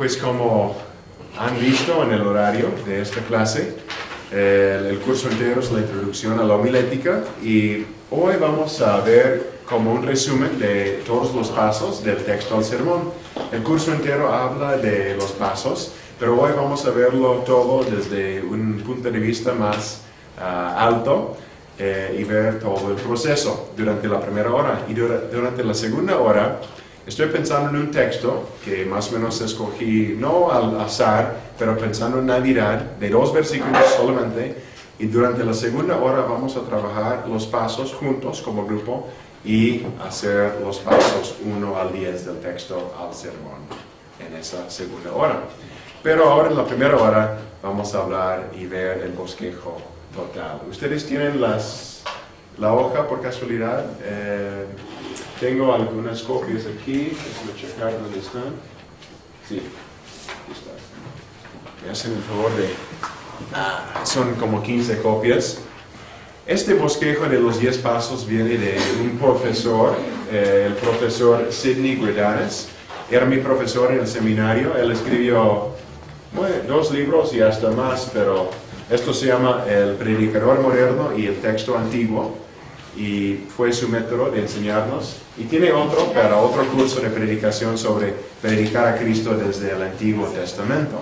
Pues como han visto en el horario de esta clase, el curso entero es la introducción a la homilética y hoy vamos a ver como un resumen de todos los pasos del texto al sermón. El curso entero habla de los pasos, pero hoy vamos a verlo todo desde un punto de vista más alto y ver todo el proceso durante la primera hora. Y durante la segunda hora estoy pensando en un texto que más o menos escogí, no al azar, pero pensando en Navidad, de 2 versículos solamente. Y durante la segunda hora vamos a trabajar los pasos juntos como grupo y hacer los pasos 1 al 10 del texto al sermón en esa segunda hora. Pero ahora en la primera hora vamos a hablar y ver el bosquejo total. ¿Ustedes tienen la hoja por casualidad? Tengo algunas copias aquí, déjenme checar dónde están. Sí, aquí están. Me hacen el favor de... son como 15 copias. Este bosquejo de los 10 pasos viene de un profesor, el profesor Sidney Greidanus. Era mi profesor en el seminario. Él escribió 2 libros y hasta más, pero esto se llama El Predicador Moderno y el Texto Antiguo. Y fue su método de enseñarnos. Y tiene otro para otro curso de predicación sobre predicar a Cristo desde el Antiguo Testamento.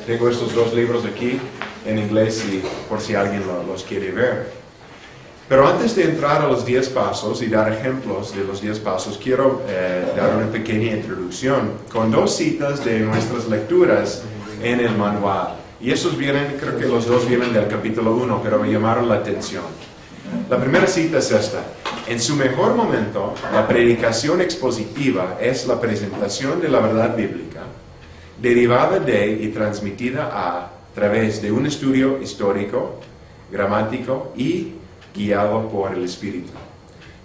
Tengo estos 2 libros aquí en inglés y por si alguien los quiere ver. Pero antes de entrar a los 10 pasos y dar ejemplos de los 10 pasos, quiero dar una pequeña introducción con 2 citas de nuestras lecturas en el manual. Y esos vienen, creo que los 2 vienen del capítulo 1, pero me llamaron la atención. La primera cita es esta: en su mejor momento, la predicación expositiva es la presentación de la verdad bíblica, derivada de y transmitida a través de un estudio histórico, gramático y guiado por el Espíritu,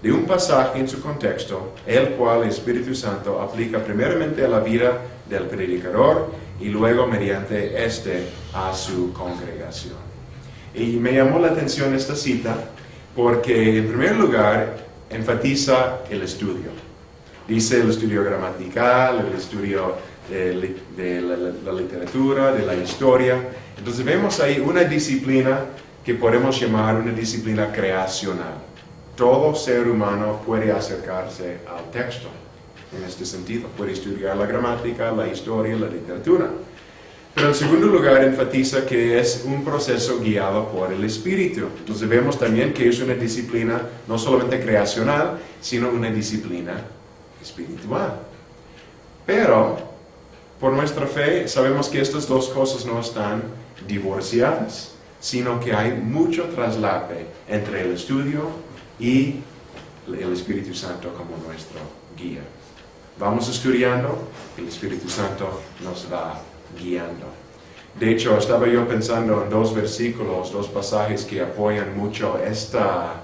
de un pasaje en su contexto, el cual el Espíritu Santo aplica primeramente a la vida del predicador y luego mediante a su congregación. Y me llamó la atención esta cita porque en primer lugar enfatiza el estudio. Dice el estudio gramatical, el estudio de la literatura, de la historia. Entonces vemos ahí una disciplina que podemos llamar una disciplina creacional. Todo ser humano puede acercarse al texto en este sentido. Puede estudiar la gramática, la historia, la literatura. Pero en segundo lugar enfatiza que es un proceso guiado por el Espíritu. Entonces vemos también que es una disciplina no solamente creacional, sino una disciplina espiritual. Pero por nuestra fe sabemos que estas 2 cosas no están divorciadas, sino que hay mucho traslape entre el estudio y el Espíritu Santo como nuestro guía. Vamos estudiando, el Espíritu Santo nos va guiando. De hecho, estaba yo pensando en 2 versículos, 2 pasajes que apoyan mucho esta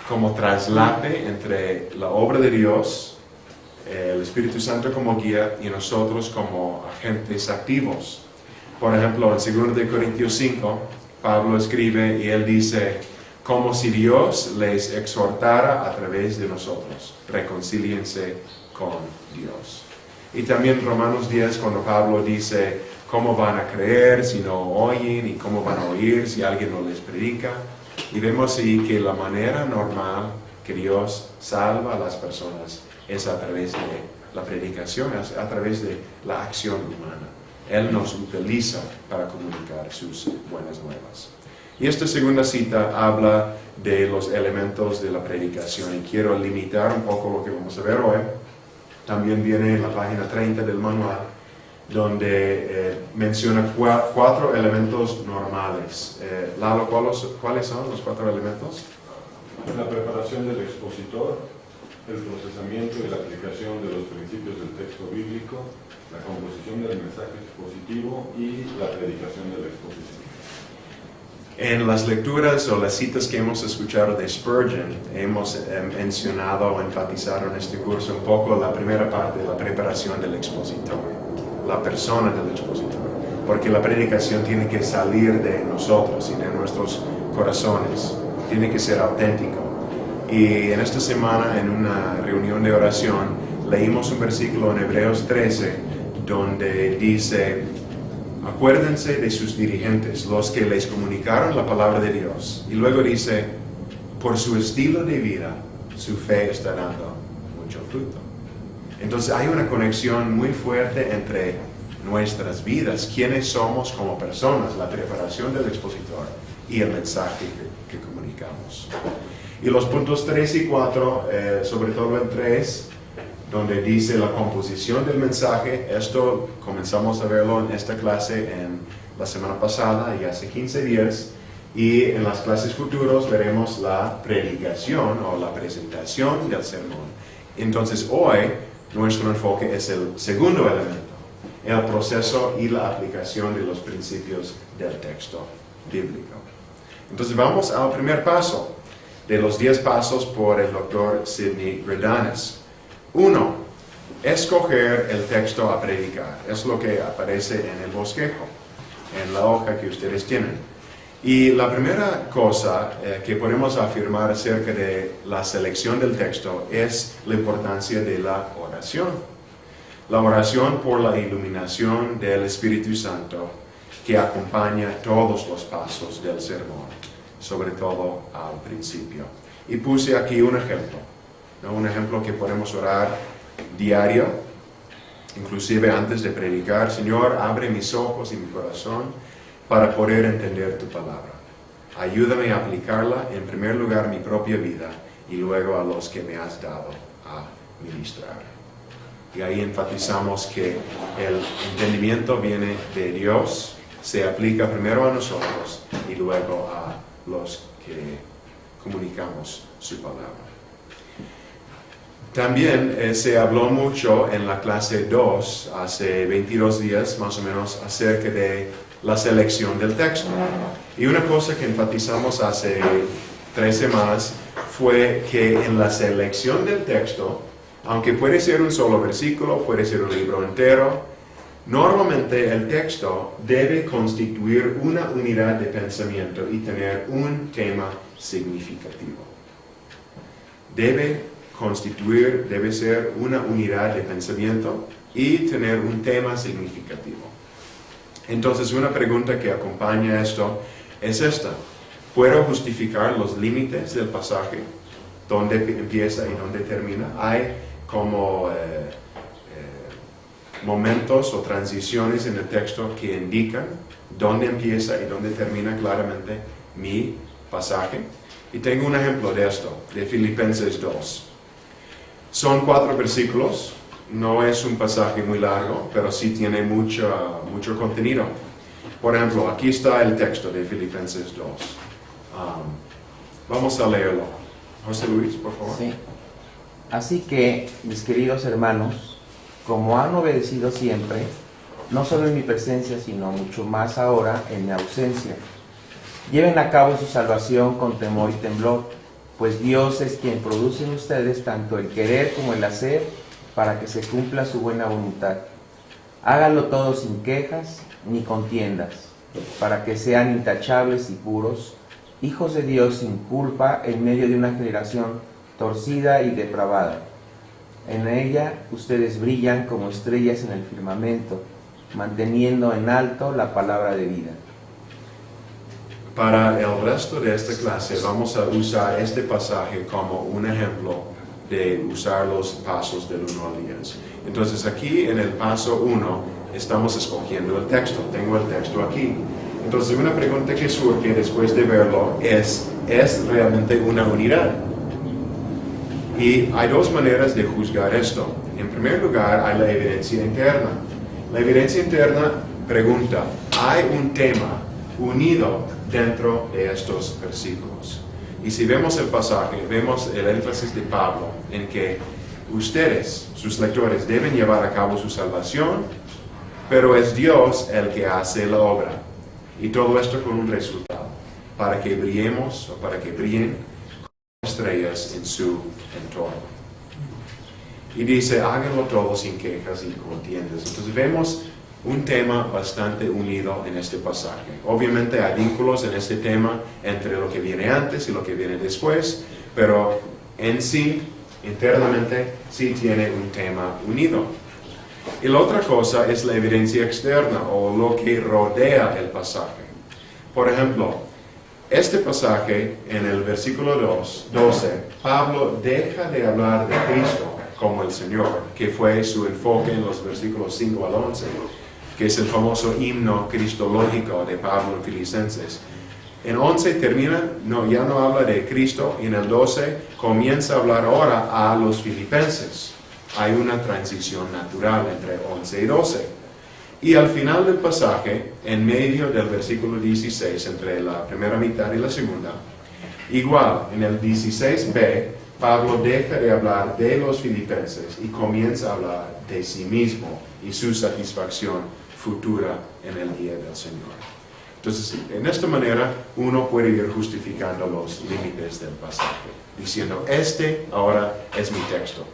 como traslape entre la obra de Dios, el Espíritu Santo como guía y nosotros como agentes activos. Por ejemplo, en 2 Corintios 5, Pablo escribe y él dice, como si Dios les exhortara a través de nosotros, reconcíliense con Dios. Y también Romanos 10, cuando Pablo dice, ¿cómo van a creer si no oyen? ¿Y cómo van a oír si alguien no les predica? Y vemos ahí que la manera normal que Dios salva a las personas es a través de la predicación, es a través de la acción humana. Él nos utiliza para comunicar sus buenas nuevas. Y esta segunda cita habla de los elementos de la predicación. Y quiero limitar un poco lo que vamos a ver hoy. También viene en la página 30 del manual, donde menciona 4 elementos normales. Lalo, ¿cuáles son los 4 elementos? La preparación del expositor, el procesamiento y la aplicación de los principios del texto bíblico, la composición del mensaje expositivo y la predicación de la exposición. En las lecturas o las citas que hemos escuchado de Spurgeon, hemos mencionado o enfatizado en este curso un poco la primera parte, la preparación del expositor, la persona del expositor, porque la predicación tiene que salir de nosotros y de nuestros corazones, tiene que ser auténtico. Y en esta semana, en una reunión de oración, leímos un versículo en Hebreos 13, donde dice, acuérdense de sus dirigentes, los que les comunicaron la palabra de Dios. Y luego dice, por su estilo de vida, su fe está dando mucho fruto. Entonces hay una conexión muy fuerte entre nuestras vidas, quiénes somos como personas, la preparación del expositor y el mensaje que comunicamos. Y los puntos 3 y 4, sobre todo el 3, donde dice la composición del mensaje, esto comenzamos a verlo en esta clase en la semana pasada y hace 15 días, y en las clases futuras veremos la predicación o la presentación del sermón. Entonces hoy nuestro enfoque es el segundo elemento, el proceso y la aplicación de los principios del texto bíblico. Entonces vamos al primer paso de los 10 pasos por el Dr. Sidney Greidanus. 1. Escoger el texto a predicar. Es lo que aparece en el bosquejo, en la hoja que ustedes tienen. Y la primera cosa que podemos afirmar acerca de la selección del texto es la importancia de la oración. La oración por la iluminación del Espíritu Santo que acompaña todos los pasos del sermón, sobre todo al principio. Y puse aquí un ejemplo, ¿no? Un ejemplo que podemos orar diario, inclusive antes de predicar. Señor, abre mis ojos y mi corazón para poder entender tu palabra. Ayúdame a aplicarla en primer lugar a mi propia vida y luego a los que me has dado a ministrar. Y ahí enfatizamos que el entendimiento viene de Dios, se aplica primero a nosotros y luego a los que comunicamos su palabra. También se habló mucho en la clase 2, hace 22 días más o menos, acerca de la selección del texto. Y una cosa que enfatizamos hace 3 semanas fue que en la selección del texto, aunque puede ser un solo versículo, puede ser un libro entero, normalmente el texto debe constituir una unidad de pensamiento y tener un tema significativo. Debe ser una unidad de pensamiento y tener un tema significativo. Entonces, una pregunta que acompaña esto es esta. ¿Puedo justificar los límites del pasaje? ¿Dónde empieza y dónde termina? Hay como momentos o transiciones en el texto que indican dónde empieza y dónde termina claramente mi pasaje. Y tengo un ejemplo de esto, de Filipenses 2. Son 4 versículos, no es un pasaje muy largo, pero sí tiene mucho contenido. Por ejemplo, aquí está el texto de Filipenses 2. Vamos a leerlo. José Luis, por favor. Sí. Así que, mis queridos hermanos, como han obedecido siempre, no solo en mi presencia, sino mucho más ahora en mi ausencia, lleven a cabo su salvación con temor y temblor, pues Dios es quien produce en ustedes tanto el querer como el hacer para que se cumpla su buena voluntad. Háganlo todo sin quejas ni contiendas, para que sean intachables y puros, hijos de Dios sin culpa en medio de una generación torcida y depravada. En ella ustedes brillan como estrellas en el firmamento, manteniendo en alto la palabra de vida. Para el resto de esta clase vamos a usar este pasaje como un ejemplo de usar los pasos del 1 al 10. Entonces aquí en el paso 1 estamos escogiendo el texto. Tengo el texto aquí. Entonces una pregunta que surge después de verlo ¿es realmente una unidad? Y hay 2 maneras de juzgar esto. En primer lugar hay la evidencia interna. La evidencia interna pregunta, ¿hay un tema unido dentro de estos versículos? Y si vemos el pasaje, vemos el énfasis de Pablo en que ustedes, sus lectores, deben llevar a cabo su salvación, pero es Dios el que hace la obra. Y todo esto con un resultado, para que brillemos o para que brillen como estrellas en su entorno. Y dice, háganlo todo sin quejas y contiendas. Entonces vemos un tema bastante unido en este pasaje. Obviamente hay vínculos en este tema entre lo que viene antes y lo que viene después, pero en sí, internamente, sí tiene un tema unido. Y la otra cosa es la evidencia externa o lo que rodea el pasaje. Por ejemplo, este pasaje en el versículo 12, Pablo deja de hablar de Cristo como el Señor, que fue su enfoque en los versículos 5 al 11, que es el famoso himno cristológico de Pablo en Filipenses. En 11 termina, ya no habla de Cristo, y en el 12 comienza a hablar ahora a los filipenses. Hay una transición natural entre 11 y 12. Y al final del pasaje, en medio del versículo 16, entre la primera mitad y la segunda, igual, en el 16b, Pablo deja de hablar de los filipenses y comienza a hablar de sí mismo y su satisfacción futura en el día del Señor. Entonces, en esta manera, uno puede ir justificando los límites del pasaje, diciendo, este ahora es mi texto.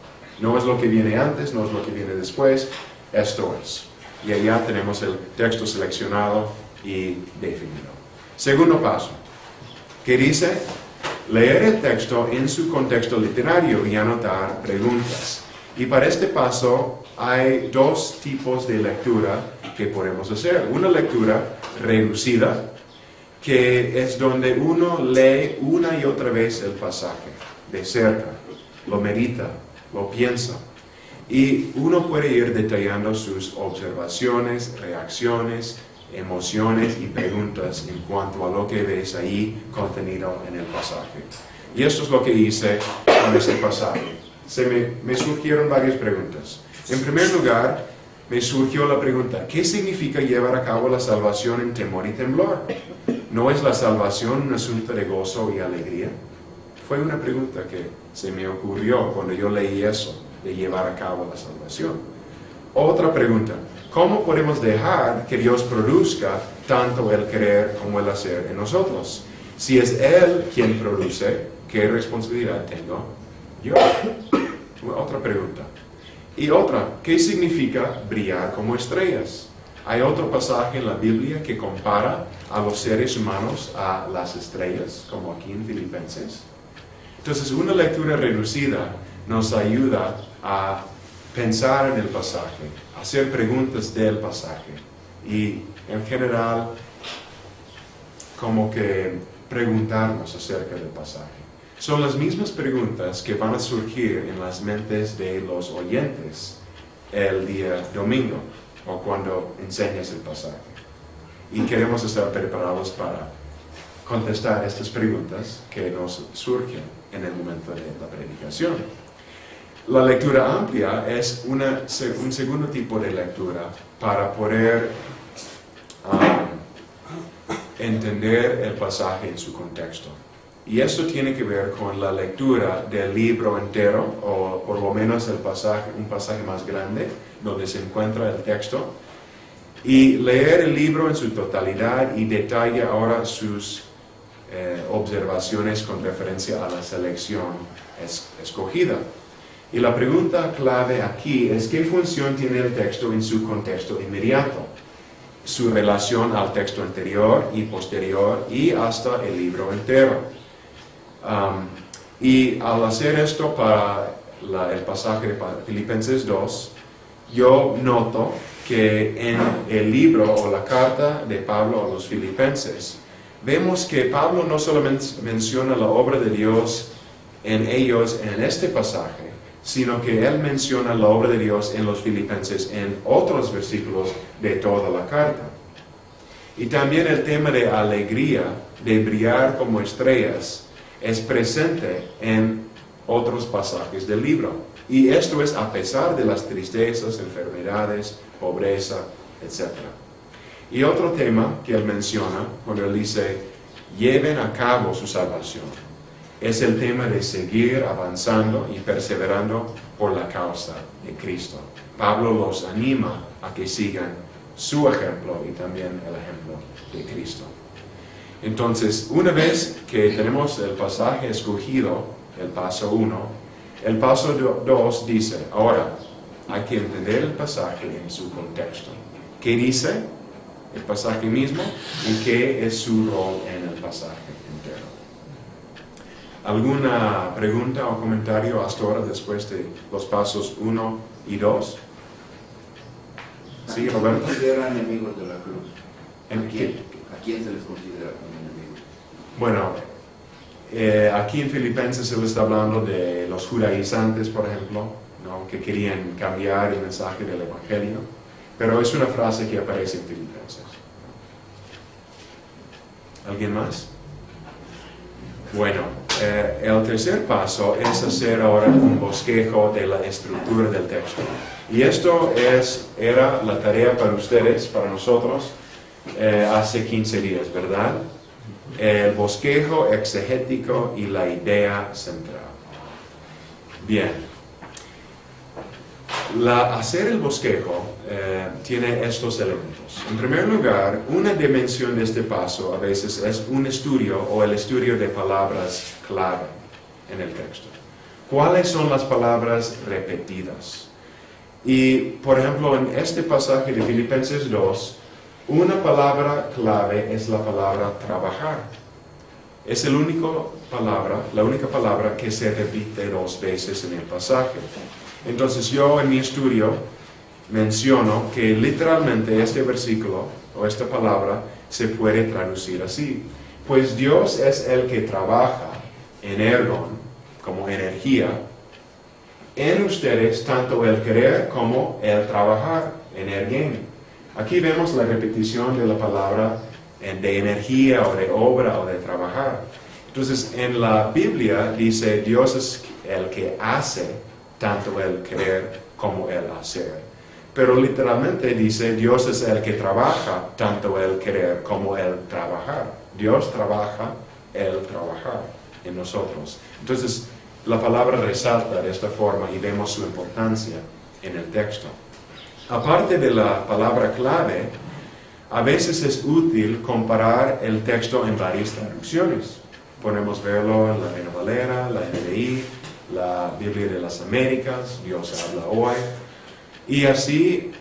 No es lo que viene antes, no es lo que viene después, esto es. Y allá tenemos el texto seleccionado y definido. Segundo paso, que dice, leer el texto en su contexto literario y anotar preguntas. Y para este paso hay dos tipos de lectura que podemos hacer. Una lectura reducida, que es donde uno lee una y otra vez el pasaje, de cerca, lo medita, lo piensa. Y uno puede ir detallando sus observaciones, reacciones, emociones y preguntas en cuanto a lo que ves ahí contenido en el pasaje. Y esto es lo que hice con este pasaje. Me surgieron varias preguntas. En primer lugar, me surgió la pregunta, ¿qué significa llevar a cabo la salvación en temor y temblor? ¿No es la salvación un asunto de gozo y alegría? Fue una pregunta que se me ocurrió cuando yo leí eso, de llevar a cabo la salvación. Otra pregunta, ¿cómo podemos dejar que Dios produzca tanto el querer como el hacer en nosotros? Si es Él quien produce, ¿qué responsabilidad tengo yo? Otra pregunta. Y otra, ¿qué significa brillar como estrellas? Hay otro pasaje en la Biblia que compara a los seres humanos a las estrellas, como aquí en Filipenses. Entonces, una lectura reducida nos ayuda a pensar en el pasaje, hacer preguntas del pasaje y, en general, como que preguntarnos acerca del pasaje. Son las mismas preguntas que van a surgir en las mentes de los oyentes el día domingo o cuando enseñas el pasaje. Y queremos estar preparados para contestar estas preguntas que nos surgen en el momento de la predicación. La lectura amplia es un segundo tipo de lectura para poder entender el pasaje en su contexto. Y esto tiene que ver con la lectura del libro entero, o por lo menos un pasaje más grande, donde se encuentra el texto, y leer el libro en su totalidad y detalla ahora sus observaciones con referencia a la selección escogida. Y la pregunta clave aquí es ¿qué función tiene el texto en su contexto inmediato? Su relación al texto anterior y posterior y hasta el libro entero. Y al hacer esto para el pasaje de Filipenses 2, yo noto que en el libro o la carta de Pablo a los Filipenses, vemos que Pablo no solamente menciona la obra de Dios en ellos en este pasaje, sino que él menciona la obra de Dios en los Filipenses en otros versículos de toda la carta. Y también el tema de alegría, de brillar como estrellas, es presente en otros pasajes del libro. Y esto es a pesar de las tristezas, enfermedades, pobreza, etc. Y otro tema que él menciona cuando él dice, lleven a cabo su salvación, es el tema de seguir avanzando y perseverando por la causa de Cristo. Pablo los anima a que sigan su ejemplo y también el ejemplo de Cristo. Entonces, una vez que tenemos el pasaje escogido, el paso 1, el paso 2 dice, ahora hay que entender el pasaje en su contexto. ¿Qué dice el pasaje mismo y qué es su rol en el pasaje entero? ¿Alguna pregunta o comentario hasta ahora después de los pasos 1 y 2? Sí, Roberto. ¿Se consideran enemigos de la cruz? ¿En qué? ¿A quién se les considera como enemigos? Bueno, aquí en Filipenses se le está hablando de los judaizantes, por ejemplo, ¿no? Que querían cambiar el mensaje del Evangelio, pero es una frase que aparece en Filipenses. ¿Alguien más? Bueno, el tercer paso es hacer ahora un bosquejo de la estructura del texto. Y esto era la tarea para ustedes, para nosotros, hace 15 días, ¿verdad? El bosquejo exegético y la idea central. Bien. Hacer el bosquejo tiene estos elementos. En primer lugar, una dimensión de este paso a veces es un estudio o el estudio de palabras clave en el texto. ¿Cuáles son las palabras repetidas? Y, por ejemplo, en este pasaje de Filipenses 2, una palabra clave es la palabra trabajar. Es la única palabra que se repite 2 veces en el pasaje. Entonces yo en mi estudio menciono que literalmente este versículo o esta palabra se puede traducir así. Pues Dios es el que trabaja en ergon, como energía, en ustedes tanto el querer como el trabajar, energen. Aquí vemos la repetición de la palabra de energía o de obra o de trabajar. Entonces en la Biblia dice Dios es el que hace tanto el querer como el hacer. Pero literalmente dice, Dios es el que trabaja, tanto el querer como el trabajar. Dios trabaja, el trabajar en nosotros. Entonces, la palabra resalta de esta forma y vemos su importancia en el texto. Aparte de la palabra clave, a veces es útil comparar el texto en varias traducciones. Podemos verlo en la Reina Valera, la NBI, la Biblia de las Américas, Dios habla hoy, y así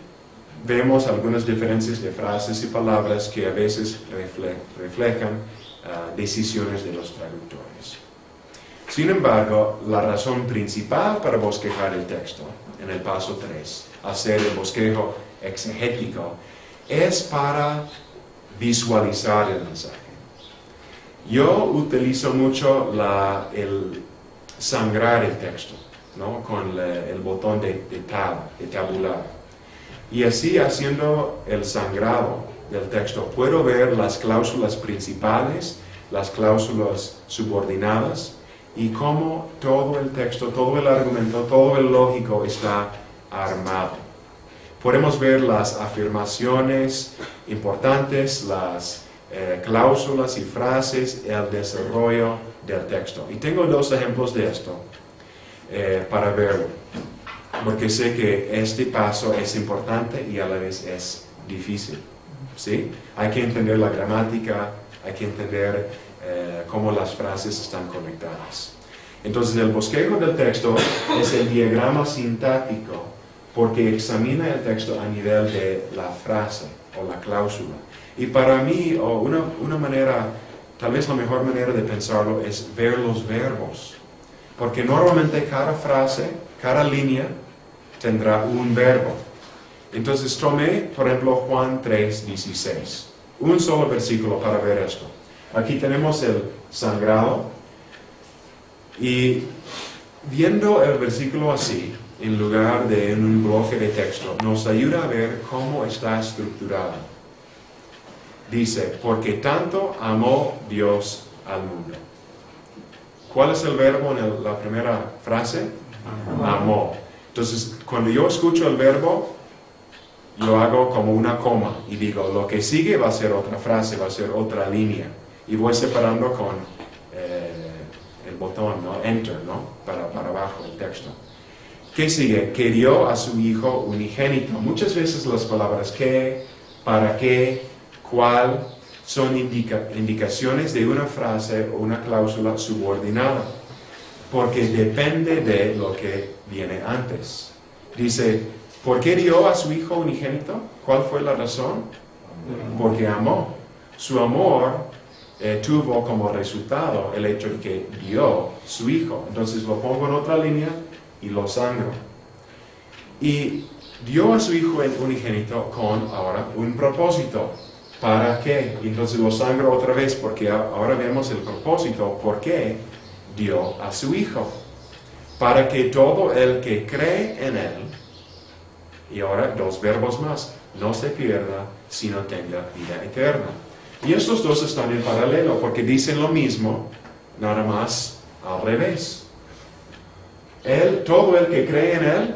vemos algunas diferencias de frases y palabras que a veces reflejan decisiones de los traductores. Sin embargo, la razón principal para bosquejar el texto, en el paso 3, hacer el bosquejo exegético, es para visualizar el mensaje. Yo utilizo mucho el sangrar el texto, ¿no? Con el botón de tabular. Y así, haciendo el sangrado del texto, puedo ver las cláusulas principales, las cláusulas subordinadas, y cómo todo el texto, todo el argumento, todo el lógico está armado. Podemos ver las afirmaciones importantes, las cláusulas y frases, el desarrollo del texto. Y tengo 2 ejemplos de esto para verlo, porque sé que este paso es importante y a la vez es difícil, ¿sí? Hay que entender la gramática, hay que entender cómo las frases están conectadas. Entonces el bosquejo del texto es el diagrama sintáctico, porque examina el texto a nivel de la frase o la cláusula. Y para mí, una manera, tal vez la mejor manera de pensarlo es ver los verbos. Porque normalmente cada frase, cada línea, tendrá un verbo. Entonces tomé, por ejemplo, Juan 3:16. Un solo versículo para ver esto. Aquí tenemos el sangrado. Y viendo el versículo así, en lugar de en un bloque de texto, nos ayuda a ver cómo está estructurado. Dice, porque tanto amó Dios al mundo. ¿Cuál es el verbo en la primera frase? Amó. Entonces, cuando yo escucho el verbo, lo hago como una coma y digo, lo que sigue va a ser otra frase, va a ser otra línea. Y voy separando con el botón, ¿no? Enter, ¿no? Para abajo el texto. ¿Qué sigue? Que dio a su Hijo unigénito. Muchas veces las palabras que, para qué, cuál, son indicaciones de una frase o una cláusula subordinada, porque depende de lo que viene antes. Dice, ¿por qué dio a su Hijo unigénito? ¿Cuál fue la razón? Porque amó. Su amor tuvo como resultado el hecho de que dio su Hijo. Entonces lo pongo en otra línea y lo sangro. Y dio a su Hijo unigénito con ahora un propósito. ¿Para qué? Entonces lo sangro otra vez porque ahora vemos el propósito. ¿Por qué dio a su Hijo? Para que todo el que cree en Él, y ahora dos verbos más, no se pierda, sino tenga vida eterna. Y estos dos están en paralelo porque dicen lo mismo, nada más al revés. Todo el que cree en Él,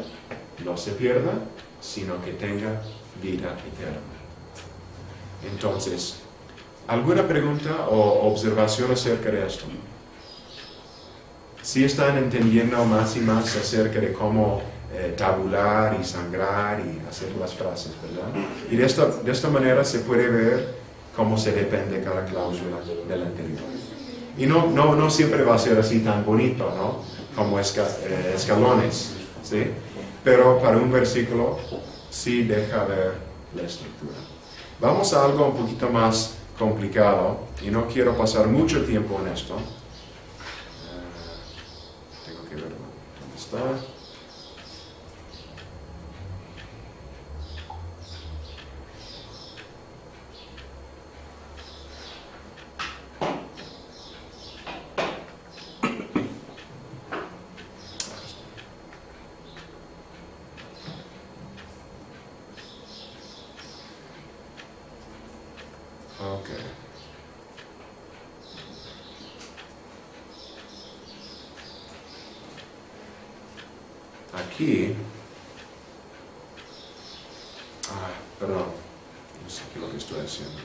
no se pierda, sino que tenga vida eterna. Entonces, ¿alguna pregunta o observación acerca de esto? ¿Sí están entendiendo más y más acerca de cómo tabular y sangrar y hacer las frases, verdad? Y de esta manera se puede ver cómo se depende cada cláusula del anterior. Y no siempre va a ser así tan bonito, ¿no? Como escalones, ¿sí? Pero para un versículo sí deja ver la estructura. Vamos a algo un poquito más complicado y no quiero pasar mucho tiempo en esto. Tengo que ver dónde está. Ok. Aquí, perdón, no sé qué es lo que estoy haciendo.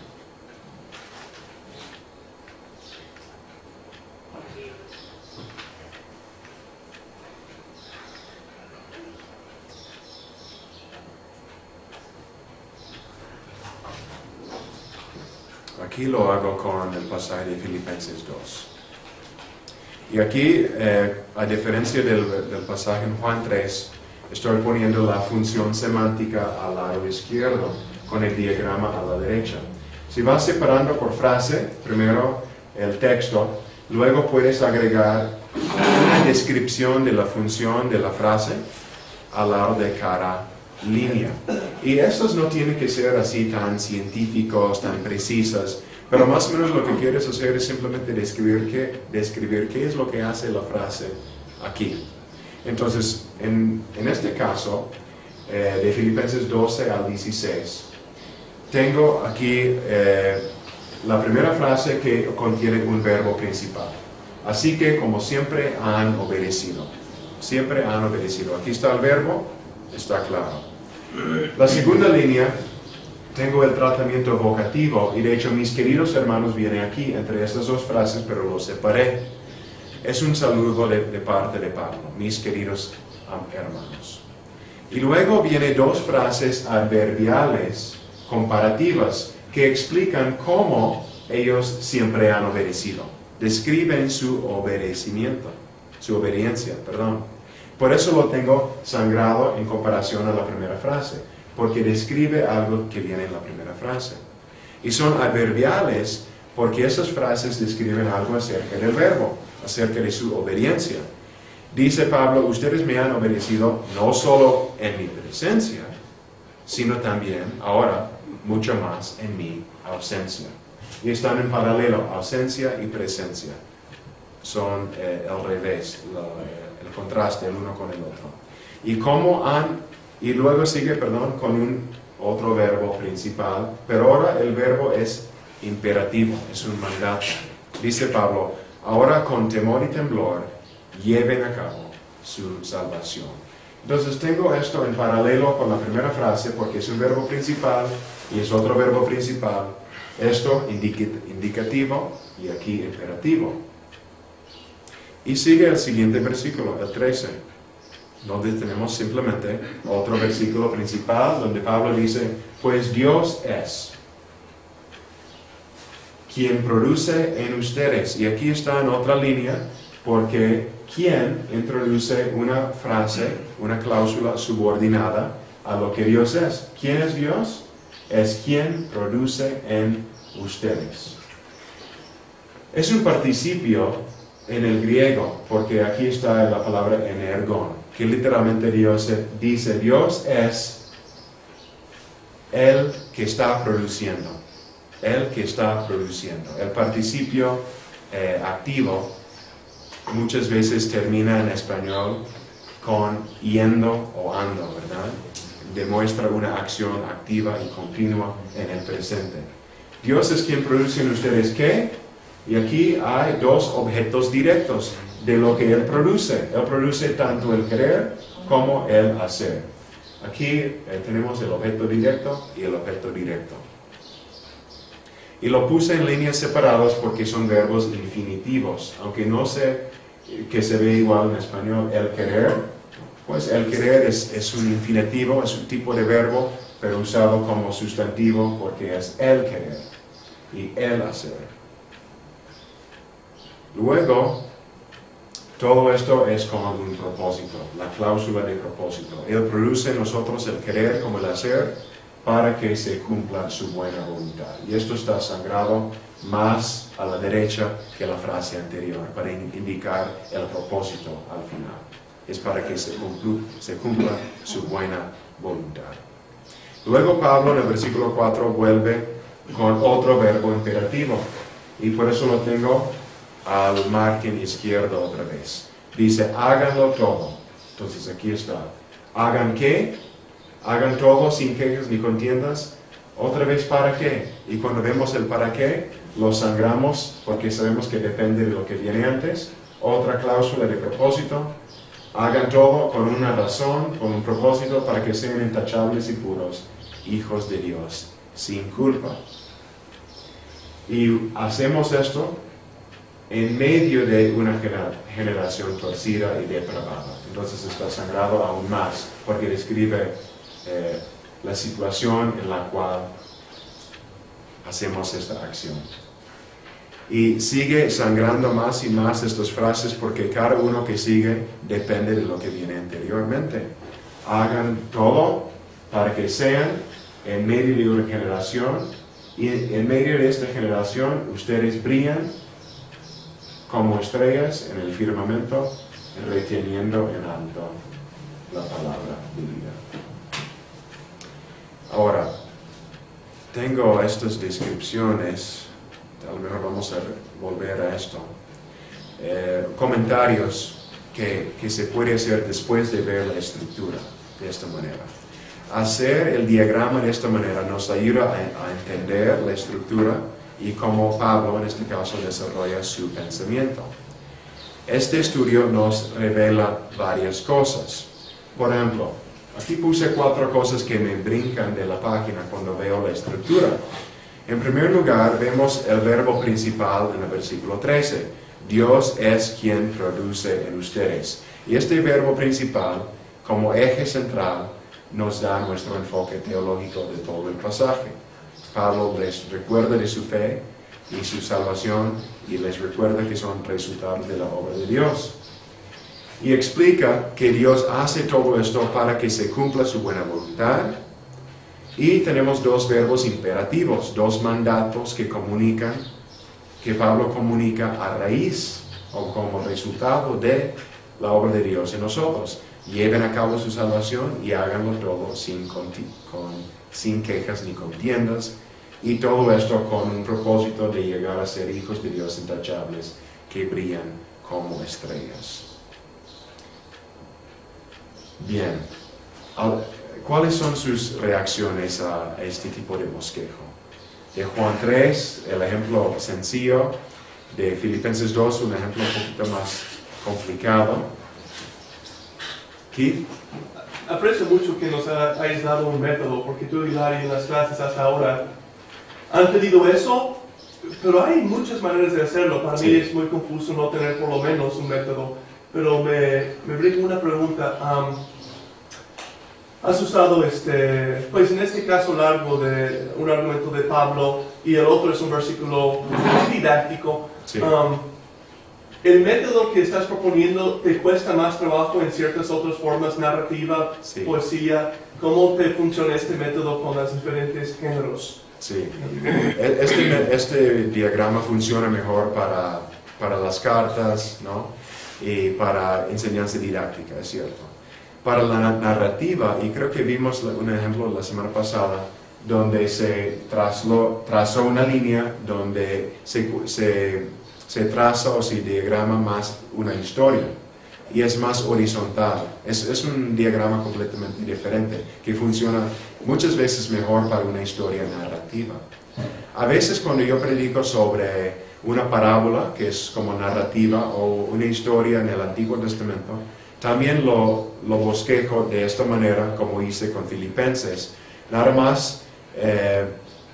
Aquí lo hago con el pasaje de Filipenses 2. Y aquí, a diferencia del pasaje en Juan 3, estoy poniendo la función semántica al lado izquierdo, con el diagrama a la derecha. Si vas separando por frase, primero el texto, luego puedes agregar una descripción de la función de la frase al lado de cada línea. Y estos no tienen que ser así tan científicos, tan precisas, pero más o menos lo que quieres hacer es simplemente describir qué es lo que hace la frase aquí. Entonces, en este caso, de Filipenses 12 al 16, tengo aquí la primera frase que contiene un verbo principal. Así que, como siempre, han obedecido. Siempre han obedecido. Aquí está el verbo, está claro. La segunda línea, tengo el tratamiento vocativo, y de hecho mis queridos hermanos vienen aquí entre estas dos frases, pero los separé. Es un saludo de parte de Pablo, mis queridos hermanos. Y luego vienen dos frases adverbiales comparativas que explican cómo ellos siempre han obedecido. Describen su obediencia. Por eso lo tengo sangrado en comparación a la primera frase, porque describe algo que viene en la primera frase. Y son adverbiales porque esas frases describen algo acerca del verbo, acerca de su obediencia. Dice Pablo, ustedes me han obedecido no solo en mi presencia, sino también ahora mucho más en mi ausencia. Y están en paralelo, ausencia y presencia. Son el revés, el contraste el uno con el otro. Y luego sigue, con un otro verbo principal, pero ahora el verbo es imperativo, es un mandato. Dice Pablo, ahora con temor y temblor lleven a cabo su salvación. Entonces tengo esto en paralelo con la primera frase porque es un verbo principal y es otro verbo principal. Esto indicativo y aquí imperativo. Y sigue el siguiente versículo, el 13, donde tenemos simplemente otro versículo principal donde Pablo dice, pues Dios es quien produce en ustedes. Y aquí está en otra línea porque quien introduce una frase, una cláusula subordinada a lo que Dios es. ¿Quién es Dios? Es quien produce en ustedes. Es un participio en el griego, porque aquí está la palabra energon, que literalmente Dios dice, Dios es el que está produciendo. El que está produciendo. El participio activo muchas veces termina en español con yendo o ando, ¿verdad? Demuestra una acción activa y continua en el presente. Dios es quien produce en ustedes ¿qué? Y aquí hay dos objetos directos de lo que Él produce. Él produce tanto el querer como el hacer. Aquí tenemos el objeto directo y el objeto directo. Y lo puse en líneas separadas porque son verbos infinitivos. Aunque no sé que se ve igual en español el querer, pues el querer es un infinitivo, es un tipo de verbo, pero usado como sustantivo porque es el querer y el hacer. Luego, todo esto es como un propósito, la cláusula de propósito. Él produce en nosotros el querer como el hacer para que se cumpla su buena voluntad. Y esto está sangrado más a la derecha que la frase anterior, para indicar el propósito al final. Es para que se cumpla su buena voluntad. Luego Pablo en el versículo 4 vuelve con otro verbo imperativo. Y por eso lo tengo al margen izquierdo otra vez. Dice, háganlo todo. Entonces aquí está. ¿Hagan qué? Hagan todo sin quejas ni contiendas. Otra vez, ¿para qué? Y cuando vemos el para qué, lo sangramos porque sabemos que depende de lo que viene antes. Otra cláusula de propósito. Hagan todo con una razón, con un propósito, para que sean intachables y puros, hijos de Dios, sin culpa. Y hacemos esto en medio de una generación torcida y depravada. Entonces está sangrado aún más, porque describe la situación en la cual hacemos esta acción. Y sigue sangrando más y más estas frases porque cada uno que sigue depende de lo que viene anteriormente. Hagan todo para que sean en medio de una generación, y en medio de esta generación ustedes brillan como estrellas en el firmamento, reteniendo en alto la palabra de vida. Ahora, tengo estas descripciones, a lo mejor vamos a volver a esto, comentarios que se puede hacer después de ver la estructura de esta manera. Hacer el diagrama de esta manera nos ayuda a entender la estructura y cómo Pablo, en este caso, desarrolla su pensamiento. Este estudio nos revela varias cosas. Por ejemplo, aquí puse 4 cosas que me brincan de la página cuando veo la estructura. En primer lugar, vemos el verbo principal en el versículo 13. Dios es quien produce en ustedes. Y este verbo principal, como eje central, nos da nuestro enfoque teológico de todo el pasaje. Pablo les recuerda de su fe y su salvación y les recuerda que son resultados de la obra de Dios. Y explica que Dios hace todo esto para que se cumpla su buena voluntad. Y tenemos 2 verbos imperativos, 2 mandatos que Pablo comunica a raíz o como resultado de la obra de Dios en nosotros. Lleven a cabo su salvación y háganlo todo sin quejas ni contiendas, y todo esto con un propósito de llegar a ser hijos de Dios intachables que brillan como estrellas. Bien, ¿cuáles son sus reacciones a este tipo de bosquejo? De Juan 3, el ejemplo sencillo; de Filipenses 2, un ejemplo un poquito más complicado. Keith. Aprecio mucho que nos hayas dado un método, porque tú y Larry en las clases hasta ahora han pedido eso, pero hay muchas maneras de hacerlo. Para mí es muy confuso no tener por lo menos un método, pero me brinca una pregunta. Has usado pues en este caso largo de un argumento de Pablo y el otro es un versículo didáctico. Sí. ¿El método que estás proponiendo te cuesta más trabajo en ciertas otras formas, narrativa, poesía? ¿Cómo te funciona este método con los diferentes géneros? Sí, este diagrama funciona mejor para las cartas, ¿no? Y para enseñanza didáctica, es cierto. Para la narrativa, y creo que vimos un ejemplo la semana pasada, donde se trazó una línea donde se traza o se diagrama más una historia y es más horizontal. Es un diagrama completamente diferente que funciona muchas veces mejor para una historia narrativa. A veces cuando yo predico sobre una parábola que es como narrativa o una historia en el Antiguo Testamento, también lo bosquejo de esta manera como hice con Filipenses. Nada más,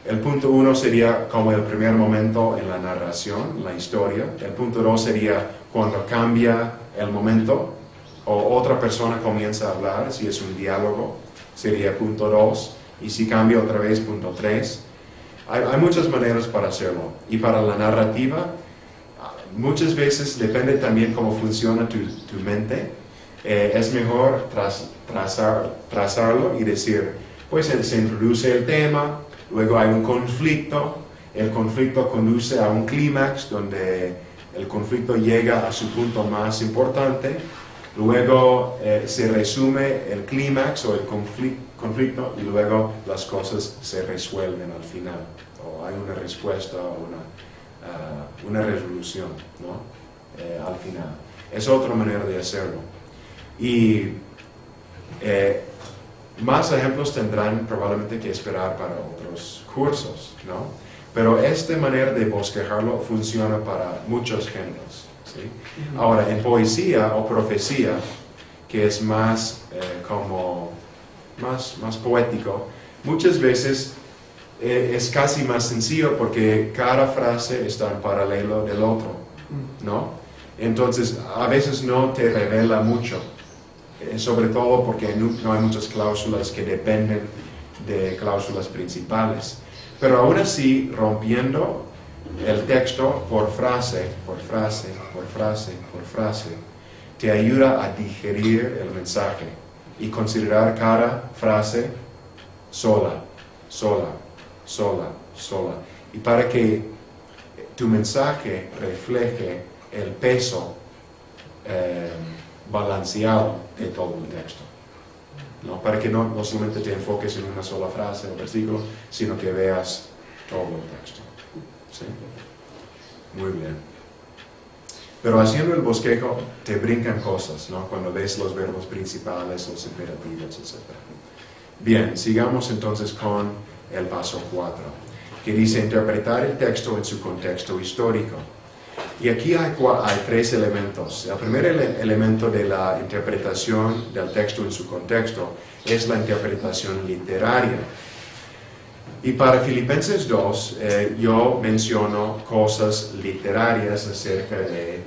el punto 1 sería como el primer momento en la narración, la historia. El punto 2 sería cuando cambia el momento o otra persona comienza a hablar, si es un diálogo, sería punto 2. Y si cambia otra vez, punto 3. Hay muchas maneras para hacerlo. Y para la narrativa, muchas veces depende también cómo funciona tu mente. Es mejor trazarlo y decir, pues se introduce el tema, luego hay un conflicto, el conflicto conduce a un clímax donde el conflicto llega a su punto más importante, luego se resume el clímax o el conflicto y luego las cosas se resuelven al final, o hay una respuesta o una resolución, ¿no? Al final. Es otra manera de hacerlo. Y más ejemplos tendrán probablemente que esperar para otros cursos, ¿no? Pero esta manera de bosquejarlo funciona para muchos géneros, ¿sí? Ahora, en poesía o profecía, que es más más poético, muchas veces es casi más sencillo porque cada frase está en paralelo del otro, ¿no? Entonces, a veces no te revela mucho, sobre todo porque no hay muchas cláusulas que dependen de cláusulas principales. Pero aún así, rompiendo el texto por frase, por frase, por frase, por frase, te ayuda a digerir el mensaje y considerar cada frase sola, sola, sola, sola. Y para que tu mensaje refleje el peso balanceado de todo el texto, ¿no? Para que no solamente te enfoques en una sola frase o versículo, sino que veas todo el texto, ¿sí? Muy bien. Pero haciendo el bosquejo te brincan cosas, ¿no? Cuando ves los verbos principales, los imperativos, etc. Bien, sigamos entonces con el paso 4, que dice interpretar el texto en su contexto histórico. Y aquí hay 3 elementos. El primer elemento de la interpretación del texto en su contexto es la interpretación literaria. Y para Filipenses 2, yo menciono cosas literarias acerca de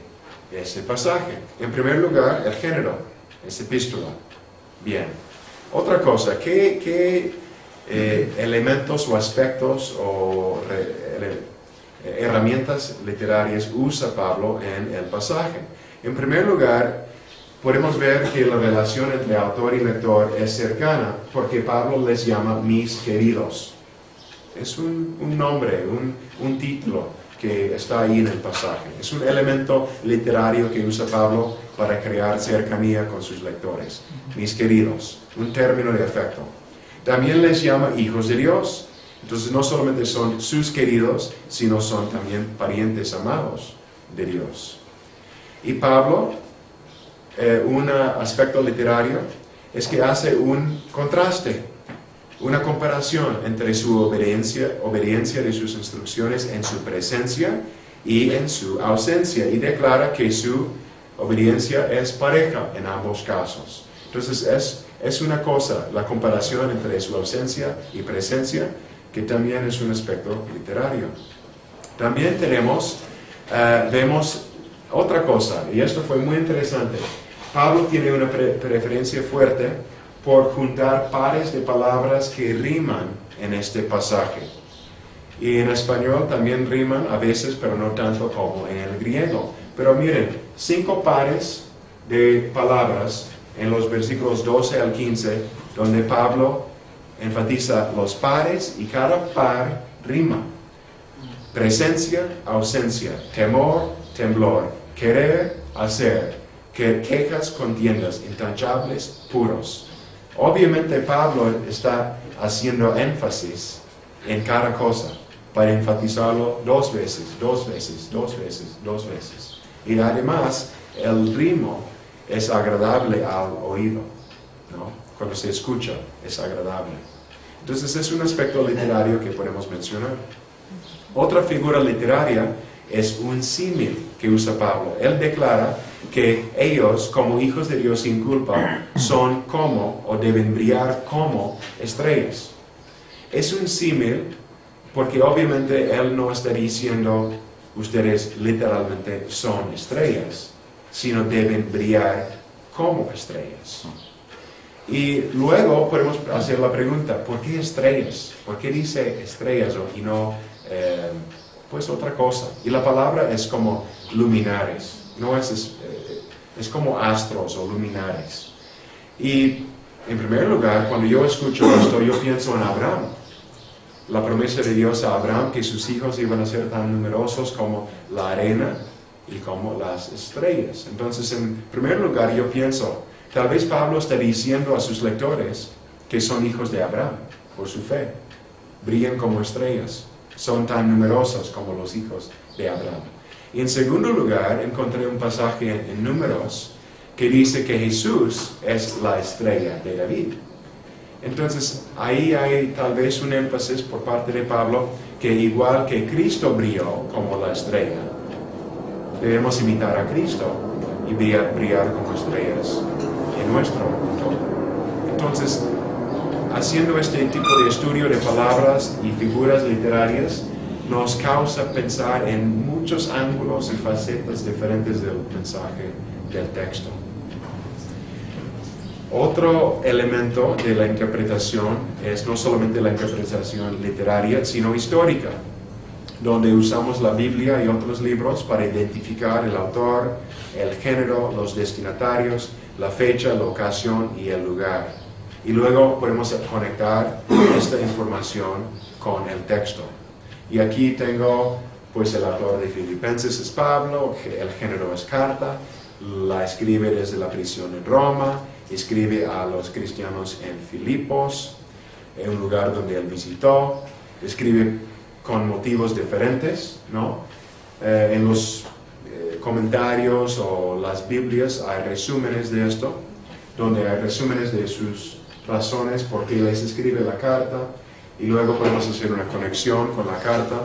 ese pasaje. En primer lugar, el género, es epístola. Bien. Otra cosa, ¿qué elementos o aspectos o herramientas literarias usa Pablo en el pasaje? En primer lugar, podemos ver que la relación entre autor y lector es cercana porque Pablo les llama mis queridos. Es un nombre, un título que está ahí en el pasaje. Es un elemento literario que usa Pablo para crear cercanía con sus lectores. Mis queridos, un término de afecto. También les llama hijos de Dios. Entonces no solamente son sus queridos, sino son también parientes amados de Dios. Y Pablo, un aspecto literario, es que hace un contraste, una comparación entre su obediencia de sus instrucciones en su presencia y en su ausencia, y declara que su obediencia es pareja en ambos casos. Entonces es una cosa, la comparación entre su ausencia y presencia, que también es un aspecto literario. También vemos otra cosa, y esto fue muy interesante. Pablo tiene una preferencia fuerte por juntar pares de palabras que riman en este pasaje. Y en español también riman a veces, pero no tanto como en el griego. Pero miren, 5 pares de palabras en los versículos 12 al 15, donde Pablo enfatiza los pares y cada par rima. Presencia, ausencia, temor, temblor, querer, hacer, quejas, contiendas, intachables, puros. Obviamente Pablo está haciendo énfasis en cada cosa para enfatizarlo 2 veces, 2 veces, 2 veces, 2 veces. Y además, el ritmo es agradable al oído, ¿no? Cuando se escucha, es agradable. Entonces, es un aspecto literario que podemos mencionar. Otra figura literaria es un símil que usa Pablo. Él declara que ellos, como hijos de Dios sin culpa, son como, o deben brillar como, estrellas. Es un símil porque obviamente él no está diciendo ustedes literalmente son estrellas, sino deben brillar como estrellas. Y luego podemos hacer la pregunta, ¿por qué estrellas? ¿Por qué dice estrellas y no pues otra cosa? Y la palabra es como luminares, no es como astros o luminares. Y en primer lugar, cuando yo escucho esto, yo pienso en Abraham. La promesa de Dios a Abraham que sus hijos iban a ser tan numerosos como la arena y como las estrellas. Entonces, en primer lugar, yo pienso, tal vez Pablo está diciendo a sus lectores que son hijos de Abraham por su fe. Brillan como estrellas, son tan numerosos como los hijos de Abraham. Y en segundo lugar, encontré un pasaje en Números que dice que Jesús es la estrella de David. Entonces, ahí hay tal vez un énfasis por parte de Pablo que igual que Cristo brilló como la estrella, debemos imitar a Cristo y brillar como estrellas en nuestro mundo. Entonces, haciendo este tipo de estudio de palabras y figuras literarias, nos causa pensar en muchos ángulos y facetas diferentes del mensaje del texto. Otro elemento de la interpretación es no solamente la interpretación literaria, sino histórica, donde usamos la Biblia y otros libros para identificar el autor, el género, los destinatarios, la fecha, la ocasión y el lugar. Y luego podemos conectar esta información con el texto. Y aquí tengo, pues el autor de Filipenses es Pablo, el género es carta, la escribe desde la prisión en Roma, escribe a los cristianos en Filipos, en un lugar donde él visitó, escribe con motivos diferentes, ¿no? En los comentarios o las Biblias hay resúmenes de esto, donde hay resúmenes de sus razones por qué les escribe la carta, y luego podemos hacer una conexión con la carta.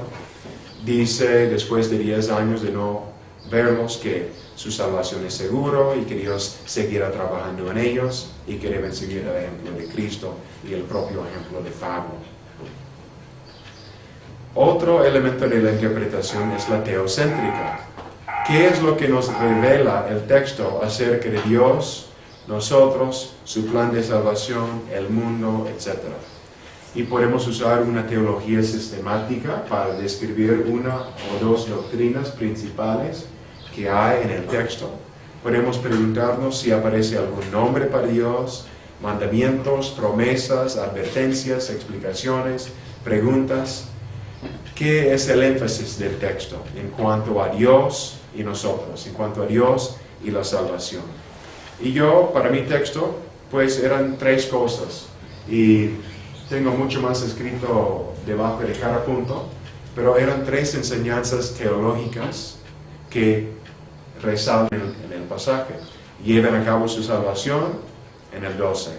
Dice, después de 10 años de no verlos, que su salvación es seguro y que Dios seguirá trabajando en ellos y que deben seguir el ejemplo de Cristo y el propio ejemplo de Pablo. Otro elemento de la interpretación es la teocéntrica. ¿Qué es lo que nos revela el texto acerca de Dios, nosotros, su plan de salvación, el mundo, etcétera? Y podemos usar una teología sistemática para describir una o dos doctrinas principales que hay en el texto. Podemos preguntarnos si aparece algún nombre para Dios, mandamientos, promesas, advertencias, explicaciones, preguntas. ¿Qué es el énfasis del texto en cuanto a Dios y nosotros, en cuanto a Dios y la salvación? Y yo, para mi texto, pues eran 3 cosas. Y tengo mucho más escrito debajo de cada punto, pero eran 3 enseñanzas teológicas que resaltan en el pasaje. Lleven a cabo su salvación en el 12.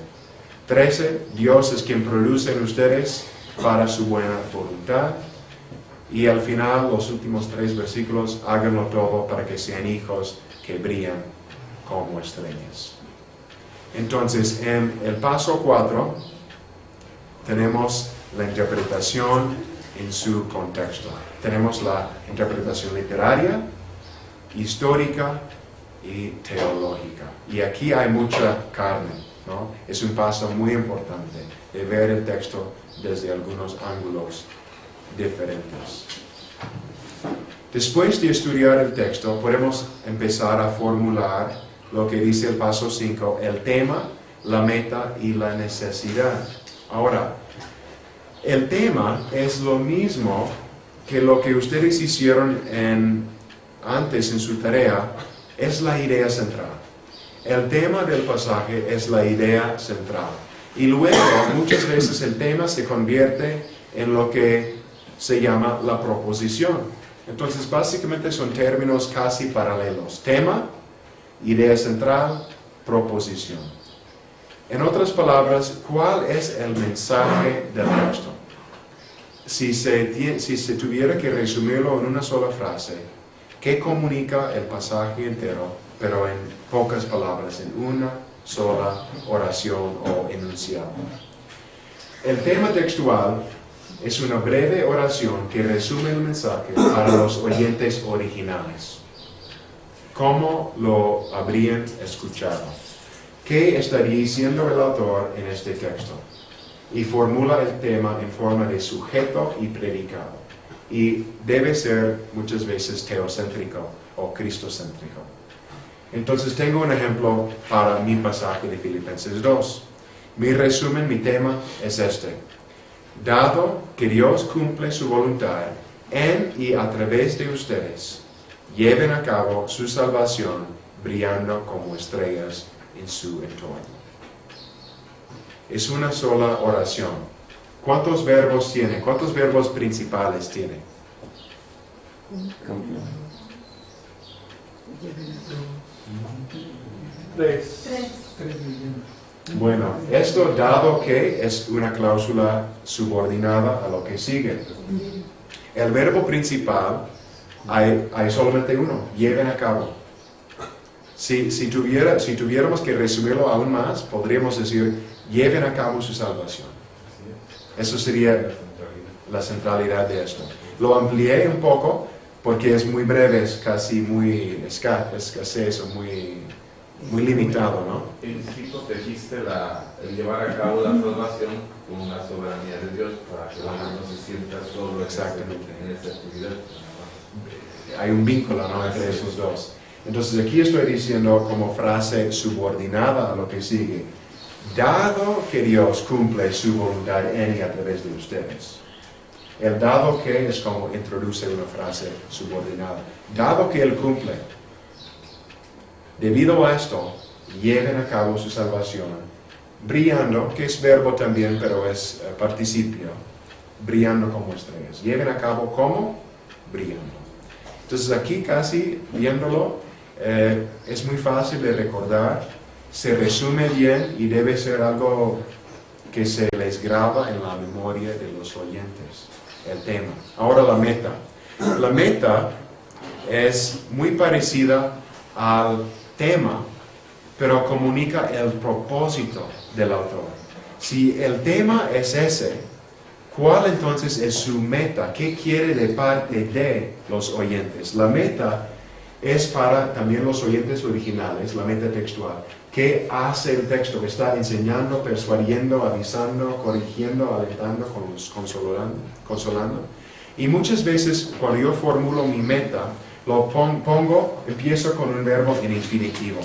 13, Dios es quien produce en ustedes para su buena voluntad. Y al final, los últimos 3 versículos, háganlo todo para que sean hijos que brillan como estrellas. Entonces, en el paso 4, tenemos la interpretación en su contexto. Tenemos la interpretación literaria, histórica y teológica. Y aquí hay mucha carne, ¿no? Es un paso muy importante de ver el texto desde algunos ángulos diferentes. Después de estudiar el texto, podemos empezar a formular lo que dice el paso 5, el tema, la meta y la necesidad. Ahora, el tema es lo mismo que lo que ustedes hicieron antes en su tarea, es la idea central. El tema del pasaje es la idea central. Y luego, muchas veces el tema se convierte en lo que se llama la proposición. Entonces, básicamente son términos casi paralelos. Tema, idea central, proposición. En otras palabras, ¿cuál es el mensaje del texto? Si se tuviera que resumirlo en una sola frase, ¿qué comunica el pasaje entero, pero en pocas palabras, en una sola oración o enunciado? El tema textual es una breve oración que resume el mensaje para los oyentes originales. ¿Cómo lo habrían escuchado? ¿Qué estaría diciendo el autor en este texto? Y formula el tema en forma de sujeto y predicado. Y debe ser muchas veces teocéntrico o cristocéntrico. Entonces tengo un ejemplo para mi pasaje de Filipenses 2. Mi resumen, mi tema es este. Dado que Dios cumple su voluntad en y a través de ustedes, lleven a cabo su salvación brillando como estrellas en su entorno. Es una sola oración. ¿Cuántos verbos tiene? ¿Cuántos verbos principales tiene? Tres. Bueno, esto dado que es una cláusula subordinada a lo que sigue. El verbo principal hay solamente uno, lleven a cabo. Si tuviéramos que resumirlo aún más, podríamos decir, lleven a cabo su salvación. Eso sería la centralidad de esto. Lo amplié un poco porque es muy breve, es casi muy escasez o muy limitado, ¿no? En sí protegiste el llevar a cabo la salvación con la soberanía de Dios para que uno no se sienta solo Exactamente. en esa actividad. Hay un vínculo, ¿no?, entre esos dos. Entonces aquí estoy diciendo como frase subordinada a lo que sigue. Dado que Dios cumple su voluntad en y a través de ustedes. El dado que es como introduce una frase subordinada. Dado que Él cumple. Debido a esto, lleven a cabo su salvación, brillando, que es verbo también, pero es participio, brillando como estrellas. Lleven a cabo ¿cómo? Brillando. Entonces aquí casi viéndolo, es muy fácil de recordar, se resume bien y debe ser algo que se les graba en la memoria de los oyentes, el tema. Ahora la meta. La meta es muy parecida al tema, pero comunica el propósito del autor. Si el tema es ese, ¿cuál entonces es su meta? ¿Qué quiere de parte de los oyentes? La meta es para también los oyentes originales, la meta textual. ¿Qué hace el texto? Está enseñando, persuadiendo, avisando, corrigiendo, alentando, consolando. Y muchas veces cuando yo formulo mi meta, lo empiezo con un verbo en infinitivo.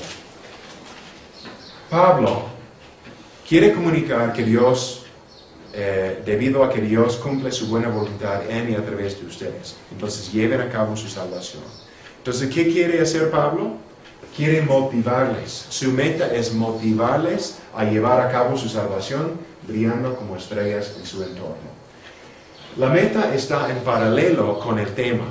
Pablo quiere comunicar que Dios, debido a que Dios cumple su buena voluntad en y a través de ustedes, entonces lleven a cabo su salvación. Entonces, ¿qué quiere hacer Pablo? Quiere motivarles. Su meta es motivarles a llevar a cabo su salvación, brillando como estrellas en su entorno. La meta está en paralelo con el tema.